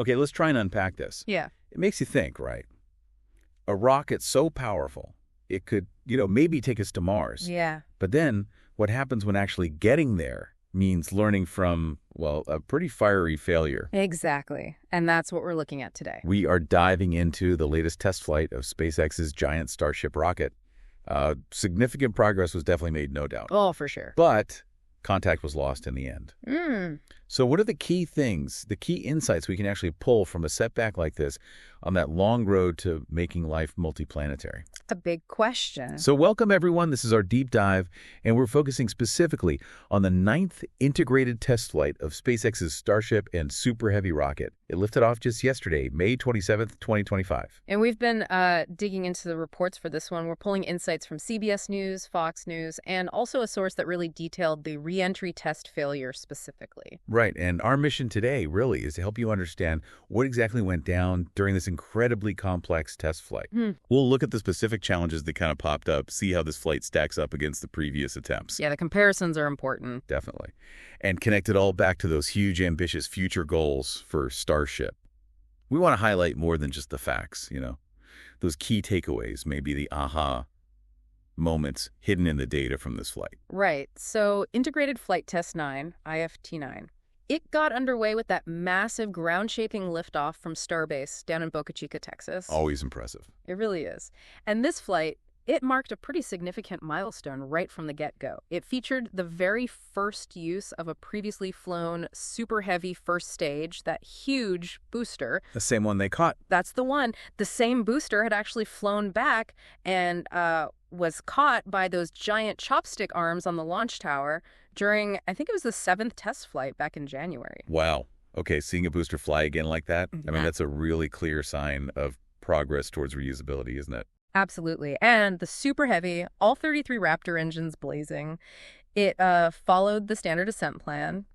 Okay, let's try and unpack this. Yeah. It makes you think, right? A rocket so powerful, it could, maybe take us to Mars. Yeah. But then what happens when actually getting there means learning from, well, a pretty fiery failure. Exactly. And that's what we're looking at today. We are diving into the latest test flight of SpaceX's giant Starship rocket. Significant progress was definitely made, no doubt. Oh, for sure. But contact was lost in the end. Mm. So what are the key things, the key insights we can actually pull from a setback like this on that long road to making life multiplanetary? A big question. So welcome, everyone. This is our deep dive, and we're focusing specifically on the 9th integrated test flight of SpaceX's Starship and Super Heavy rocket. It lifted off just yesterday, May 27th, 2025. And we've been digging into the reports for this one. We're pulling insights from CBS News, Fox News, and also a source that really detailed the re-entry test failure specifically. Right, and our mission today really is to help you understand what exactly went down during this incredibly complex test flight. We'll look at the specific challenges that kind of popped up, see how this flight stacks up against the previous attempts. Yeah, the comparisons are important. Definitely. And connect it all back to those huge, ambitious future goals for Starship. We want to highlight more than just the facts, those key takeaways, maybe the aha moments hidden in the data from this flight. Right. So Integrated Flight Test 9, IFT-9. It got underway with that massive ground-shaking liftoff from Starbase down in Boca Chica, Texas. Always impressive. It really is. And this flight, it marked a pretty significant milestone right from the get-go. It featured the very first use of a previously flown Super Heavy first stage, that huge booster. The same one they caught. That's the one. The same booster had actually flown back and was caught by those giant chopstick arms on the launch tower during, I think it was the 7th test flight back in January. Wow. Okay, seeing a booster fly again like that, I mean, that's a really clear sign of progress towards reusability, isn't it? Absolutely. And the Super Heavy, all 33 Raptor engines blazing, it followed the standard ascent plan,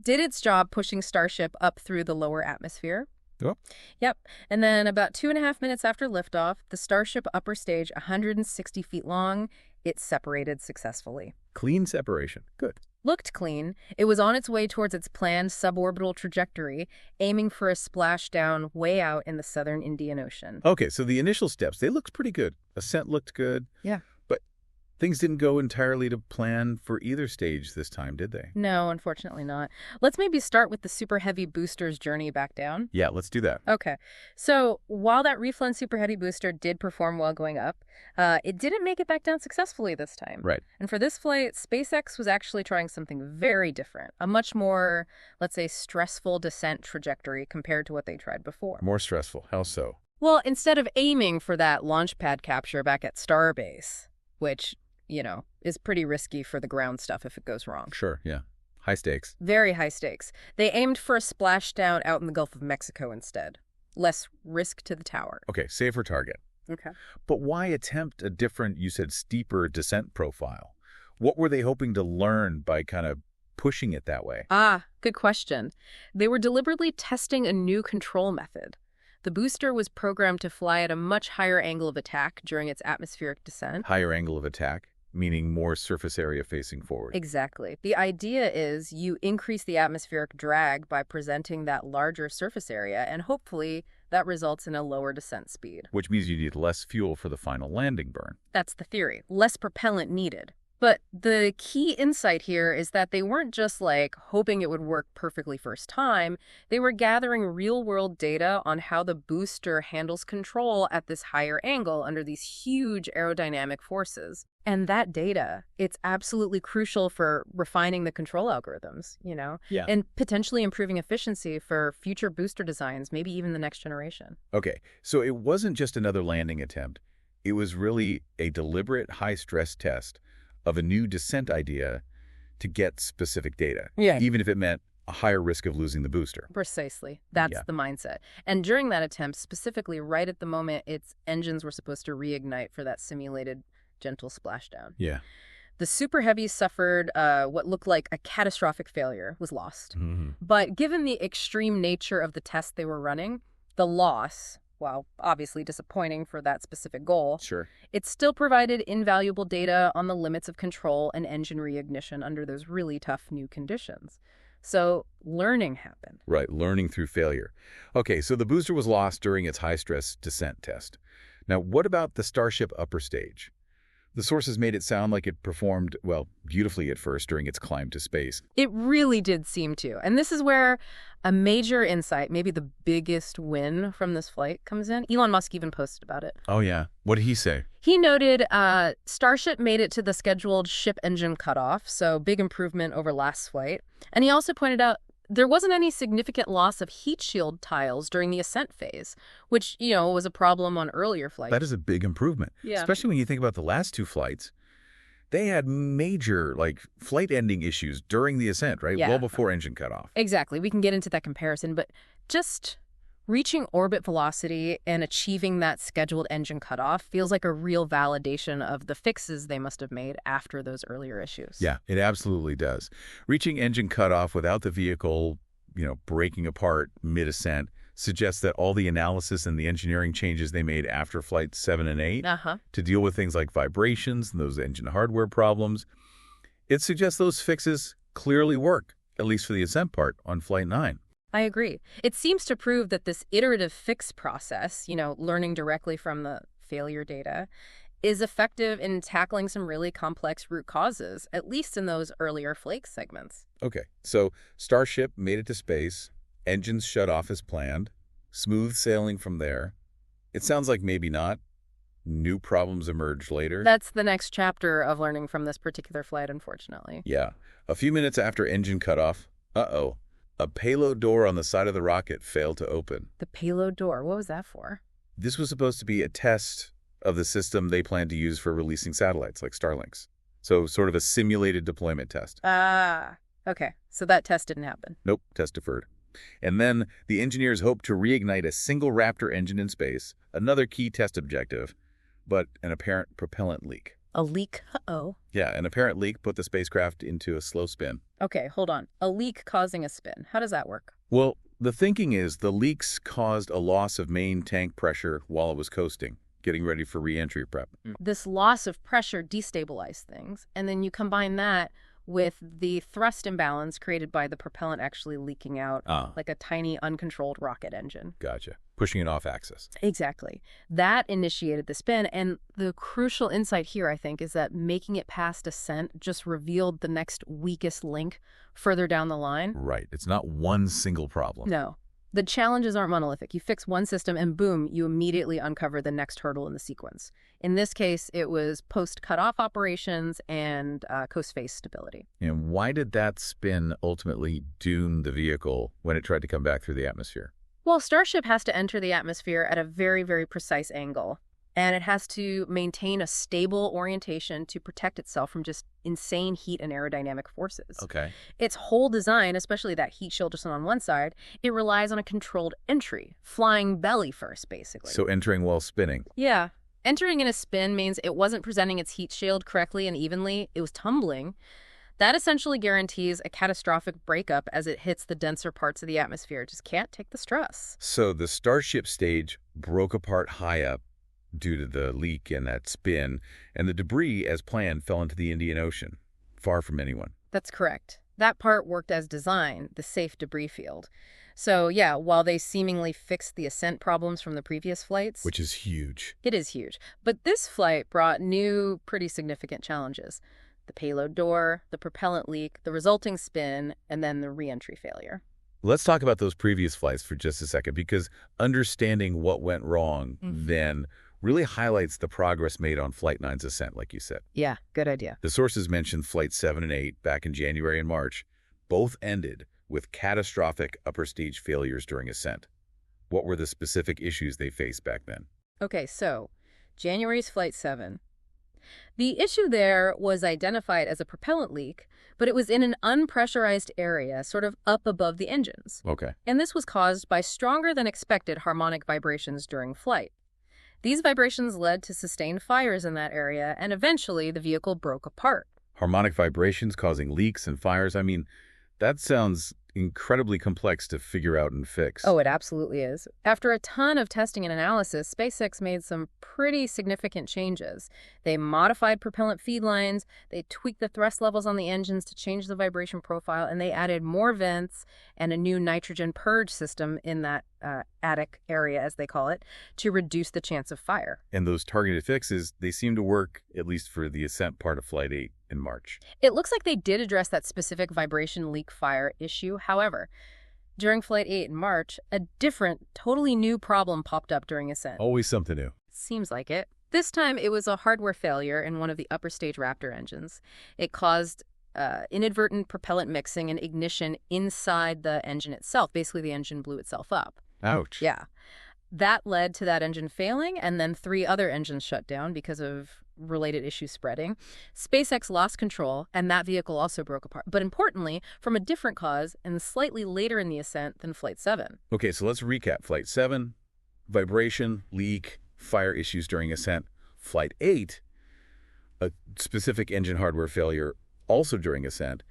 did its job pushing Starship up through the lower atmosphere. Oh. Yep. And then about 2.5 minutes after liftoff, the Starship upper stage, 160 feet long, it separated successfully. Clean separation. Good. Looked clean. It was on its way towards its planned suborbital trajectory, aiming for a splashdown way out in the southern Indian Ocean. Okay, so the initial steps, they looked pretty good. Ascent looked good. Yeah. But things didn't go entirely to plan for either stage this time, did they? No, unfortunately not. Let's maybe start with the Super Heavy booster's journey back down. Yeah, let's do that. Okay. So while that Reflown Super Heavy booster did perform well going up, it didn't make it back down successfully this time. Right. And for this flight, SpaceX was actually trying something very different, a much more, let's say, stressful descent trajectory compared to what they tried before. More stressful. How so? Well, instead of aiming for that launch pad capture back at Starbase, which, is pretty risky for the ground stuff if it goes wrong. Sure, yeah. High stakes. Very high stakes. They aimed for a splashdown out in the Gulf of Mexico instead. Less risk to the tower. Okay, safer target. Okay. But why attempt a different, you said, steeper descent profile? What were they hoping to learn by kind of pushing it that way? Good question. They were deliberately testing a new control method. The booster was programmed to fly at a much higher angle of attack during its atmospheric descent. Higher angle of attack, meaning more surface area facing forward. Exactly. The idea is you increase the atmospheric drag by presenting that larger surface area, and hopefully that results in a lower descent speed. Which means you need less fuel for the final landing burn. That's the theory. Less propellant needed. But the key insight here is that they weren't just hoping it would work perfectly first time. They were gathering real-world data on how the booster handles control at this higher angle under these huge aerodynamic forces. And that data, it's absolutely crucial for refining the control algorithms, Yeah. and potentially improving efficiency for future booster designs, maybe even the next generation. Okay, so it wasn't just another landing attempt. It was really a deliberate high-stress test of a new descent idea to get specific data, even if it meant a higher risk of losing the booster. Precisely. That's the mindset. And during that attempt, specifically right at the moment its engines were supposed to reignite for that simulated gentle splashdown. Yeah. The Super Heavy suffered what looked like a catastrophic failure, was lost. Mm-hmm. But given the extreme nature of the test they were running, the loss, while obviously disappointing for that specific goal, Sure. it still provided invaluable data on the limits of control and engine reignition under those really tough new conditions. So learning happened. Right, learning through failure. Okay, so the booster was lost during its high-stress descent test. Now, what about the Starship upper stage? The sources made it sound like it performed, well, beautifully at first during its climb to space. It really did seem to. And this is where a major insight, maybe the biggest win from this flight, comes in. Elon Musk even posted about it. Oh, yeah. What did he say? He noted Starship made it to the scheduled ship engine cutoff, so big improvement over last flight. And he also pointed out there wasn't any significant loss of heat shield tiles during the ascent phase, which, was a problem on earlier flights. That is a big improvement. Yeah. Especially when you think about the last two flights. They had major, flight ending issues during the ascent, right? Yeah. Well before engine cutoff. Exactly. We can get into that comparison, but just reaching orbit velocity and achieving that scheduled engine cutoff feels like a real validation of the fixes they must have made after those earlier issues. Yeah, it absolutely does. Reaching engine cutoff without the vehicle, breaking apart mid-ascent suggests that all the analysis and the engineering changes they made after Flight 7 and 8 to deal with things like vibrations and those engine hardware problems, it suggests those fixes clearly work, at least for the ascent part on Flight 9. I agree. It seems to prove that this iterative fix process, learning directly from the failure data, is effective in tackling some really complex root causes, at least in those earlier flake segments. Okay, so Starship made it to space, engines shut off as planned, smooth sailing from there. It sounds like maybe not. New problems emerged later. That's the next chapter of learning from this particular flight, unfortunately. Yeah. A few minutes after engine cutoff, a payload door on the side of the rocket failed to open. The payload door, what was that for? This was supposed to be a test of the system they planned to use for releasing satellites like Starlink's. So sort of a simulated deployment test. Okay. So that test didn't happen. Nope, test deferred. And then the engineers hoped to reignite a single Raptor engine in space, another key test objective, but an apparent propellant leak. A leak? Uh-oh. Yeah, an apparent leak put the spacecraft into a slow spin. Okay, hold on. A leak causing a spin. How does that work? Well, the thinking is the leaks caused a loss of main tank pressure while it was coasting, getting ready for re-entry prep. This loss of pressure destabilized things, and then you combine that with the thrust imbalance created by the propellant actually leaking out like a tiny uncontrolled rocket engine. Gotcha. Pushing it off axis. Exactly. That initiated the spin, and the crucial insight here, I think, is that making it past ascent just revealed the next weakest link further down the line. Right. It's not one single problem. No. The challenges aren't monolithic. You fix one system and boom, you immediately uncover the next hurdle in the sequence. In this case, it was post-cutoff operations and coast face stability. And why did that spin ultimately dune the vehicle when it tried to come back through the atmosphere? Well, Starship has to enter the atmosphere at a very, very precise angle, and it has to maintain a stable orientation to protect itself from just insane heat and aerodynamic forces. Okay. Its whole design, especially that heat shield just on one side, it relies on a controlled entry, flying belly first, basically. So entering while spinning. Yeah. Entering in a spin means it wasn't presenting its heat shield correctly and evenly. It was tumbling. That essentially guarantees a catastrophic breakup as it hits the denser parts of the atmosphere. It just can't take the stress. So the Starship stage broke apart high up due to the leak and that spin, and the debris, as planned, fell into the Indian Ocean, far from anyone. That's correct. That part worked as designed, the safe debris field. So, yeah, while they seemingly fixed the ascent problems from the previous flights... Which is huge. It is huge. But this flight brought new, pretty significant challenges. The payload door, the propellant leak, the resulting spin, and then the re-entry failure. Let's talk about those previous flights for just a second, because understanding what went wrong then really highlights the progress made on Flight 9's ascent, like you said. Yeah, good idea. The sources mentioned Flight 7 and 8 back in January and March. Both ended with catastrophic upper stage failures during ascent. What were the specific issues they faced back then? Okay, so January's Flight 7. The issue there was identified as a propellant leak, but it was in an unpressurized area, sort of up above the engines. Okay. And this was caused by stronger than expected harmonic vibrations during flight. These vibrations led to sustained fires in that area, and eventually the vehicle broke apart. Harmonic vibrations causing leaks and fires. I mean, that sounds incredibly complex to figure out and fix. Oh, it absolutely is. After a ton of testing and analysis, SpaceX made some pretty significant changes. They modified propellant feed lines, they tweaked the thrust levels on the engines to change the vibration profile, and they added more vents and a new nitrogen purge system in that attic area, as they call it, to reduce the chance of fire. And those targeted fixes, they seem to work, at least for the Ascent part of Flight 8 in March. It looks like they did address that specific vibration leak fire issue. However, during Flight 8 in March, a different, totally new problem popped up during Ascent. Always something new. Seems like it. This time, it was a hardware failure in one of the upper stage Raptor engines. It caused inadvertent propellant mixing and ignition inside the engine itself. Basically, the engine blew itself up. Ouch. Yeah. That led to that engine failing, and then 3 other engines shut down because of related issues spreading. SpaceX lost control, and that vehicle also broke apart. But importantly, from a different cause and slightly later in the ascent than Flight 7. Okay, so let's recap. Flight 7, vibration, leak, fire issues during ascent. Flight 8, a specific engine hardware failure also during ascent.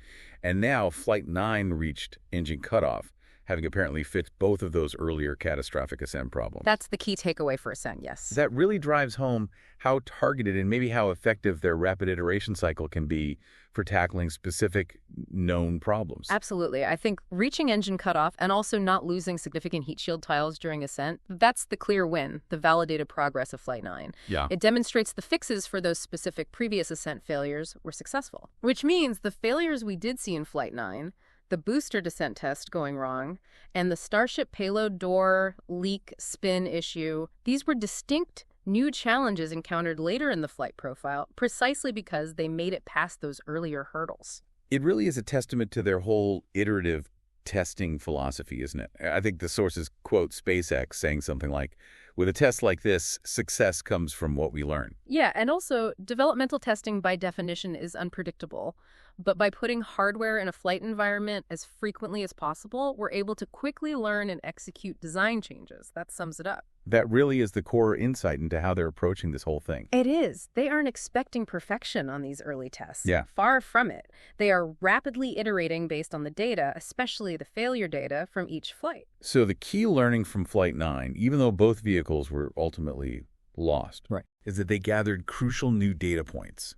And now Flight 9 reached engine cutoff, having apparently fixed both of those earlier catastrophic ascent problems. That's the key takeaway for Ascent, yes. That really drives home how targeted and maybe how effective their rapid iteration cycle can be for tackling specific known problems. Absolutely. I think reaching engine cutoff and also not losing significant heat shield tiles during ascent, that's the clear win, the validated progress of Flight 9. Yeah. It demonstrates the fixes for those specific previous ascent failures were successful, which means the failures we did see in Flight 9, the booster descent test going wrong, and the Starship payload door leak spin issue, these were distinct new challenges encountered later in the flight profile precisely because they made it past those earlier hurdles. It really is a testament to their whole iterative testing philosophy, isn't it? I think the sources quote SpaceX saying something like, with a test like this, success comes from what we learn. Yeah, and also developmental testing by definition is unpredictable. But by putting hardware in a flight environment as frequently as possible, we're able to quickly learn and execute design changes. That sums it up. That really is the core insight into how they're approaching this whole thing. It is. They aren't expecting perfection on these early tests. Yeah. Far from it. They are rapidly iterating based on the data, especially the failure data from each flight. So the key learning from Flight 9, even though both vehicles were ultimately lost, Right, is that they gathered crucial new data points.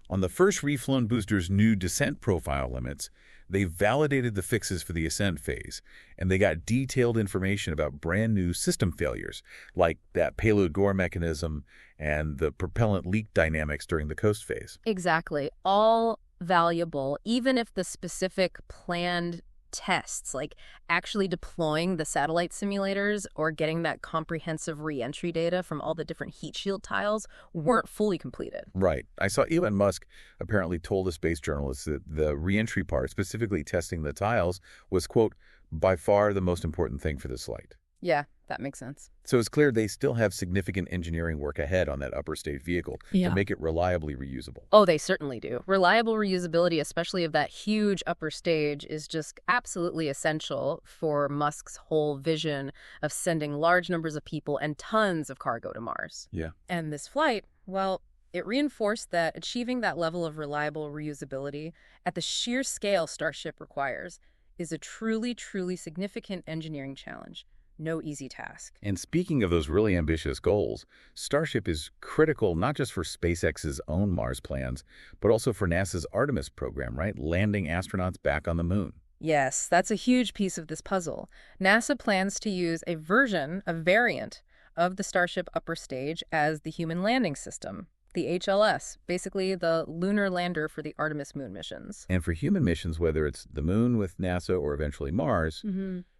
On the first reflown booster's new descent profile limits, they validated the fixes for the ascent phase, and they got detailed information about brand new system failures, like that payload gore mechanism and the propellant leak dynamics during the coast phase. Exactly. All valuable, even if the specific planned tests, like actually deploying the satellite simulators or getting that comprehensive re-entry data from all the different heat shield tiles, weren't fully completed. Right. I saw Elon Musk apparently told a space journalist that the re-entry part, specifically testing the tiles, was, quote, by far the most important thing for this flight. Yeah, that makes sense. So it's clear they still have significant engineering work ahead on that upper stage vehicle to make it reliably reusable. Oh, they certainly do. Reliable reusability, especially of that huge upper stage, is just absolutely essential for Musk's whole vision of sending large numbers of people and tons of cargo to Mars. Yeah. And this flight, well, it reinforced that achieving that level of reliable reusability at the sheer scale Starship requires is a truly, truly significant engineering challenge. No easy task. And speaking of those really ambitious goals, Starship is critical not just for SpaceX's own Mars plans, but also for NASA's Artemis program, right? Landing astronauts back on the moon. Yes, that's a huge piece of this puzzle. NASA plans to use a variant of the Starship upper stage as the human landing system, the HLS, basically the lunar lander for the Artemis moon missions. And for human missions, whether it's the moon with NASA or eventually Mars,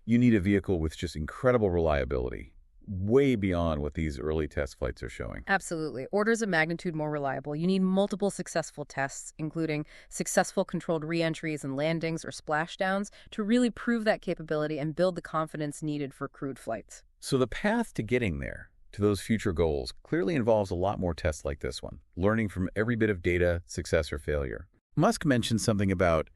you need a vehicle with just incredible reliability, way beyond what these early test flights are showing. Absolutely. Orders of magnitude more reliable. You need multiple successful tests, including successful controlled re-entries and landings or splashdowns, to really prove that capability and build the confidence needed for crewed flights. So the path to getting there, to those future goals, clearly involves a lot more tests like this one, learning from every bit of data, success or failure. Musk mentioned something about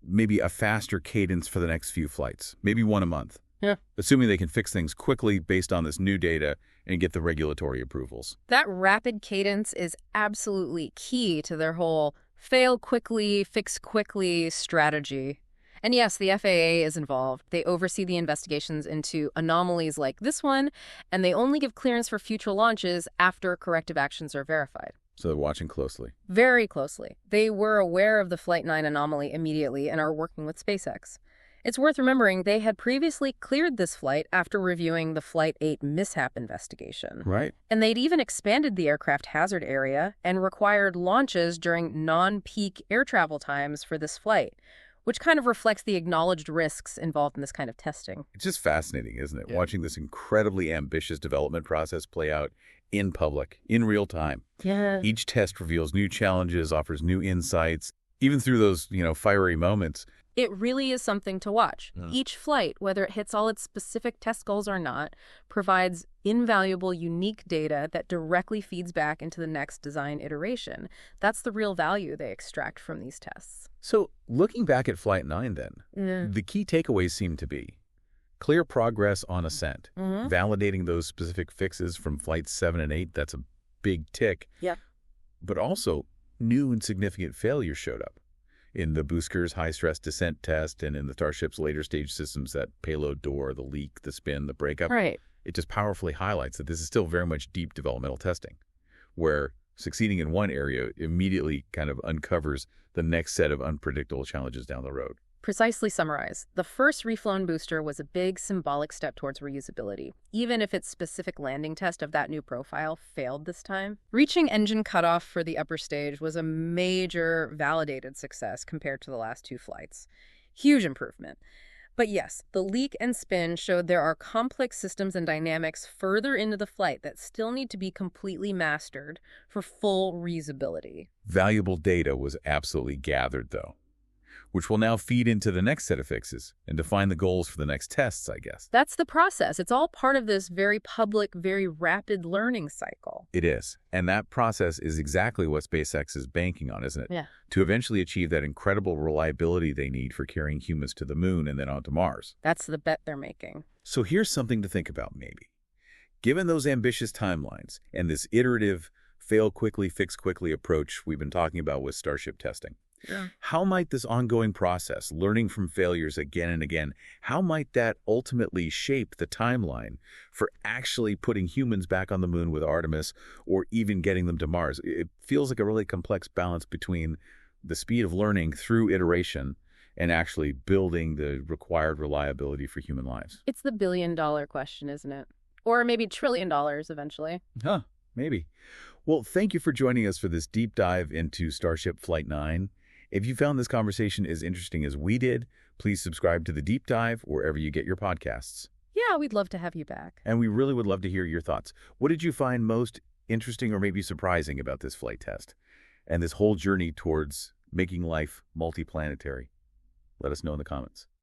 maybe a faster cadence for the next few flights, maybe one a month. Yeah. Assuming they can fix things quickly based on this new data and get the regulatory approvals. That rapid cadence is absolutely key to their whole fail quickly, fix quickly strategy. And yes, the FAA is involved. They oversee the investigations into anomalies like this one, and they only give clearance for future launches after corrective actions are verified. So they're watching closely. Very closely. They were aware of the Flight 9 anomaly immediately and are working with SpaceX. It's worth remembering they had previously cleared this flight after reviewing the Flight 8 mishap investigation. Right. And they'd even expanded the aircraft hazard area and required launches during non-peak air travel times for this flight, which kind of reflects the acknowledged risks involved in this kind of testing. It's just fascinating, isn't it? Yeah. Watching this incredibly ambitious development process play out in public, in real time. Yeah. Each test reveals new challenges, offers new insights, even through those, fiery moments. It really is something to watch. Yeah. Each flight, whether it hits all its specific test goals or not, provides invaluable, unique data that directly feeds back into the next design iteration. That's the real value they extract from these tests. So looking back at Flight 9 then, the key takeaways seem to be clear progress on Ascent, validating those specific fixes from Flights 7 and 8, that's a big tick. Yeah. But also, new and significant failures showed up in the booster's high-stress descent test and in the Starship's later-stage systems, that payload door, the leak, the spin, the breakup. Right. It just powerfully highlights that this is still very much deep developmental testing, where succeeding in one area immediately kind of uncovers the next set of unpredictable challenges down the road. Precisely summarize. The first reflown booster was a big symbolic step towards reusability, even if its specific landing test of that new profile failed this time. Reaching engine cutoff for the upper stage was a major validated success compared to the last two flights. Huge improvement. But yes, the leak and spin showed there are complex systems and dynamics further into the flight that still need to be completely mastered for full reusability. Valuable data was absolutely gathered, though, which will now feed into the next set of fixes and define the goals for the next tests, I guess. That's the process. It's all part of this very public, very rapid learning cycle. It is. And that process is exactly what SpaceX is banking on, isn't it? Yeah. To eventually achieve that incredible reliability they need for carrying humans to the moon and then onto Mars. That's the bet they're making. So here's something to think about, maybe. Given those ambitious timelines and this iterative, fail quickly, fix quickly approach we've been talking about with Starship testing, how might this ongoing process, learning from failures again and again, how might that ultimately shape the timeline for actually putting humans back on the moon with Artemis or even getting them to Mars? It feels like a really complex balance between the speed of learning through iteration and actually building the required reliability for human lives. It's the billion-dollar question, isn't it? Or maybe $1 trillion eventually. Huh, maybe. Well, thank you for joining us for this deep dive into Starship Flight 9. If you found this conversation as interesting as we did, please subscribe to the deep dive wherever you get your podcasts. Yeah, we'd love to have you back. And we really would love to hear your thoughts. What did you find most interesting or maybe surprising about this flight test and this whole journey towards making life multiplanetary? Let us know in the comments.